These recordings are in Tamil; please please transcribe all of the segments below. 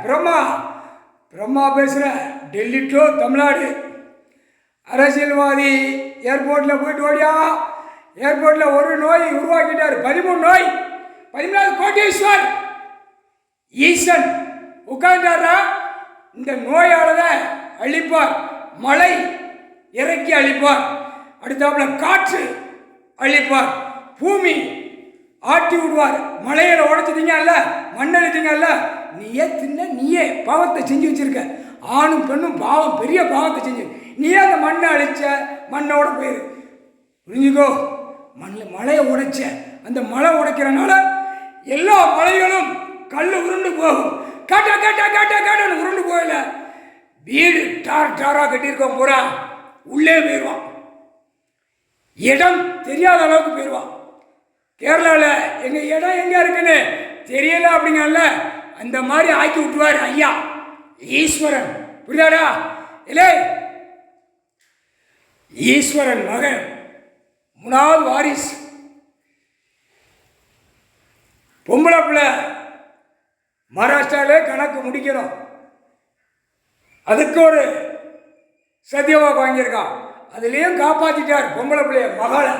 பிரம்மா பிரம்மா பேசுகிறேன். டெல்லி டு தமிழ்நாடு. அரசியல்வாதி ஏர்போர்ட்டில் போயிட்டு ஓடியா, ஏர்போர்ட்டில் ஒரு நோய் உருவாக்கிட்டார். 13 நோய். 13 கோட்டீஸ்வர் ஈசன் உட்கார்ந்தாரா, இந்த நோயாளரை அழிப்பார். மழை இறக்கி அழிப்பார். அடுத்தாப்புல காற்று அழிப்பார். பூமி ஆட்டி விடுவார். மலையில உடைச்சிட்டீங்கல்ல, மண்ணெழுத்தீங்கல்ல, நீயே தின்ன, நீயே பாவத்தை செஞ்சு வச்சிருக்க. ஆணும் பெண்ணும் பாவம், பெரிய பாவத்தை செஞ்சு நீயே அந்த மண்ணை அழிச்ச, மண்ணோட போயிரு. புரிஞ்சுக்கோ, மலையை உடைச்ச. அந்த மலை உடைக்கிறனால எல்லா மலைகளும் கல் உருண்டு போகும். காட்டா காட்டா காட்டா காட்டான்னு உருண்டு போகல. வீடு டாராக கட்டியிருக்கோம், பூரா உள்ளே போயிடுவான். இடம் தெரியாத அளவுக்கு போயிடுவான். கேரளாவில் எங்கள் இடம் எங்கே இருக்குன்னு தெரியல அப்படிங்கல்ல, அந்த மாதிரி ஆக்கி விட்டுவார் ஐயா ஈஸ்வரன். புரியாடா? இல்லை, ஈஸ்வரன் மகன் 3வது வாரிசு. பொம்பளை பிள்ளை மகாராஷ்டிராவிலே கணக்கு முடிக்கணும். அதுக்கு ஒரு சத்தியவாக்கு வாங்கியிருக்கான். அதுலேயும் காப்பாற்றிட்டார் பொம்பளை பிள்ளைய மகளை.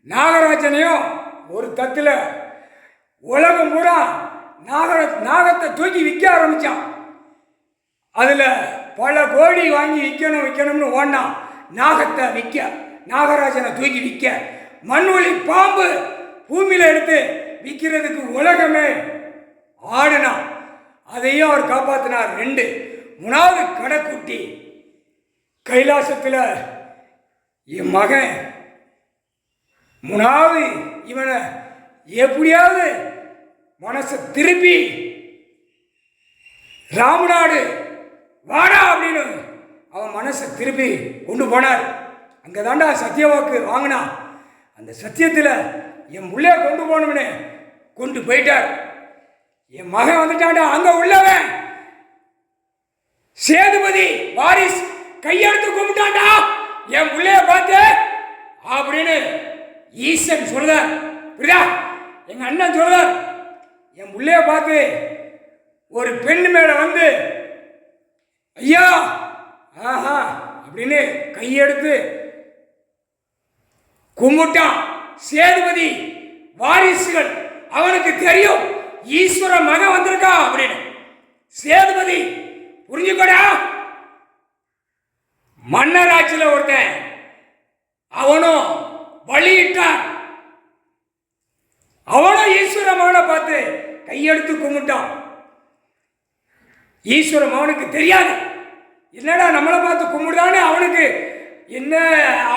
நாகராஜனையும் ஒரு தத்தில் உலகம் பூரா நாகத்தை தூக்கி விற்க ஆரம்பித்தான். அதில் பல கோடி வாங்கி விற்கணும்னு ஓடினான். நாகத்தை விற்க, நாகராஜனை தூக்கி விற்க, மண்வெளி பாம்பு பூமியில் எடுத்து விற்கிறதுக்கு உலகமே ஆடினான். அதையும் அவர் காப்பாற்றினார். 2. 3வது கடைக்குட்டி கைலாசத்தில் என் மகன் 3வது இவனை எப்படியாவது மனசை திருப்பி ராமநாடு வாடா அப்படின்னு அவன் மனசை திருப்பி கொண்டு போனார். அங்கே தாண்டா சத்தியவாக்கு வாங்கினான். அந்த சத்தியத்தில் என் உள்ளே கொண்டு போகணும்னு கொண்டு போயிட்டார். என் மகன் வந்துட்டான்டா. அங்கே உள்ளவன் சேதுபதி வாரிஸ் கையெடுத்து கும்பிட்டான்டா, என் உள்ளே பார்த்து அப்படின்னு ஈசன் சொல்றார். புரியுதா? எங்க அண்ணன் சொல்றார், என் உள்ளே பார்த்து ஒரு பெண் மேல வந்து ஐயா ஆஹா அப்படின்னு கையெடுத்து கும்பிட்டான். சேதுபதி வாரிசுகள் அவனுக்கு தெரியும் ஈஸ்வர மகன் வந்திருக்கா அப்படின்னு. சேதுபதி புரிஞ்சுக்கடா, மன்னராட்சியில் ஒருத்தன் அவனும் வழியிட்டான். அவனும் ஈஸ்வர மகனை பார்த்து கையெடுத்து கும்பிட்டான். ஈஸ்வர மகனுக்கு தெரியாது, என்னடா நம்மளை பார்த்து கும்பிடுதானே அவனுக்கு என்ன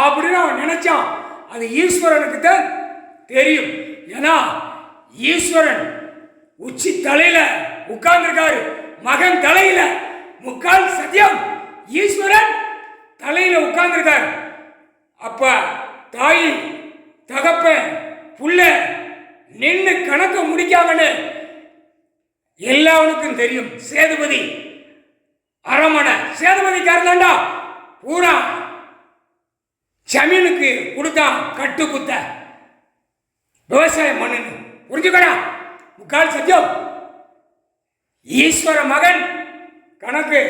அப்படின்னு அவன் நினைச்சான். அது ஈஸ்வரனுக்கு தான் தெரியும். ஏன்னா ஈஸ்வரன் உச்சி தலையில உட்கார்ந்துருக்காரு, மகன் தலையில முக்கால் சத்தியம் ஈஸ்வரன் தலையில உட்கார்ந்துருக்காரு. அப்ப தாய் தகப்பன் புள்ள நின்று கணக்கு முடிக்காமன்னு எல்லாவனுக்கும் தெரியும். சேதுபதி அரமனை சேதுபதிக்காரன்டா பூரா ஜமீனுக்கு கொடுத்தான் கட்டு குத்த விவசாயம் பண்ணு. புரிஞ்சுக்கடா, முக்கால் சத்தியம் ஈஸ்வர மகன் கணக்கு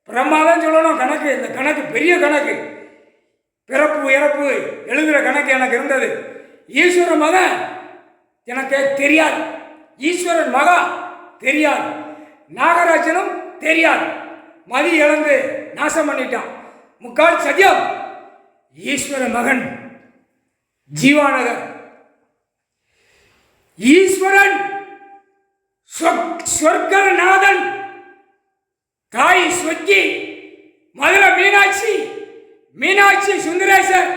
பிரம்மாதான் சொல்லணும். கணக்கு, இந்த கணக்கு பெரிய கணக்கு, பிறப்பு இறப்பு எழுதுகிற கணக்கு எனக்கு இருந்தது. ஈஸ்வர மகன் எனக்கு தெரியாது, ஈஸ்வரன் மகா தெரியாது, நாகராஜனும் தெரியாது. மதி இழந்து நாசம் பண்ணிட்டான். முக்கால் சத்தியம் ஈஸ்வர மகன் ஜீவாநகர். ஈஸ்வரன் சொர்க்கநாதன், தாய் சொக்கி, மதுரை மீனாட்சி, மீனாட்சி சுந்தரேசர்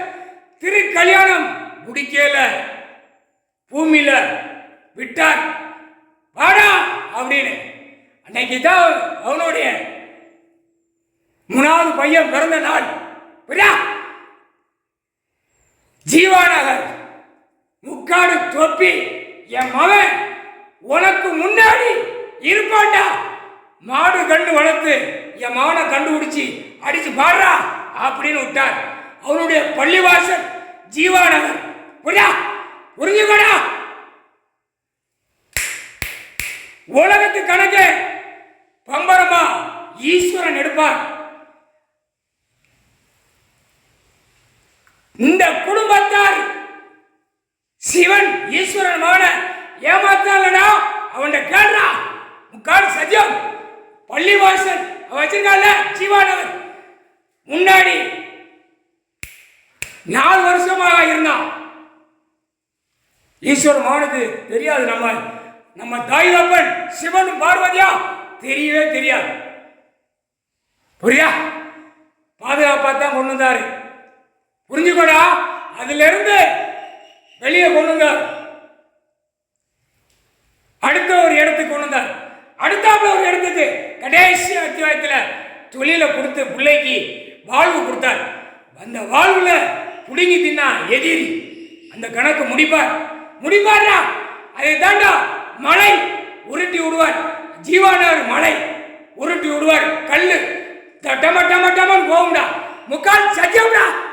திரு கல்யாணம் முடிக்கல, பூமியில விட்டார் வாடா அப்படின்னு. அன்னைக்கு தான் அவனுடைய 3வது பையன் பிறந்த நாள். ஜீவாநகர் முக்காடு தொப்பி என் மகன் உனக்கு முன்னாடி இருப்பாண்டா. மாடு கண்டு வளர்த்து என் மகனை கண்டுபிடிச்சி அடிச்சு பாடுறா அப்படின்னு விட்டார். அவனுடைய பள்ளிவாசல் ஜீவாநகர். புரிஞ்சுக்கடா, உலகத்து கணக்கு பம்பரமா ஈஸ்வரன் எடுப்பார். இந்த குடும்பத்தார் சிவன் ஈஸ்வரன் மகன ஏமாத்தாலடா அவன் கேள்றா முக்கால் சத்தியம் பள்ளிவாசல் வச்சிருக்கால ஜீவானவர் முன்னாடி 4 வருஷமாக இருந்தான். ஈஸ்வர மகனுக்கு தெரியாது. நம்ம தாய் தப்பன் சிவனும் பார்வதியா தெரியவே தெரியாது. புரியா? பாதுகாப்பா தான் கொண்டு வந்தாரு. புரிஞ்சுக்கோடா. அதுல இருந்து வெளியே கொண்டு வந்தார். அடுத்த ஒரு இடத்துக்கு கொண்டு வந்தார். அடுத்தாப்புல ஒரு இடத்துக்கு கடைசி அத்தியாயத்தில் தொழில கொடுத்து பிள்ளைக்கு வாழ்வு கொடுத்தார். அந்த வாழ்வுல புடுங்கி தின்னா எதிரி அந்த கணக்கு முடிப்பாரா? அதை தாண்டா மலை உருட்டி விடுவார். ஜீவானார் மலை உருட்டி விடுவார். கல்லு டம டம டமன்னு போகும்டா. முக்கால் சத்தியம்டா.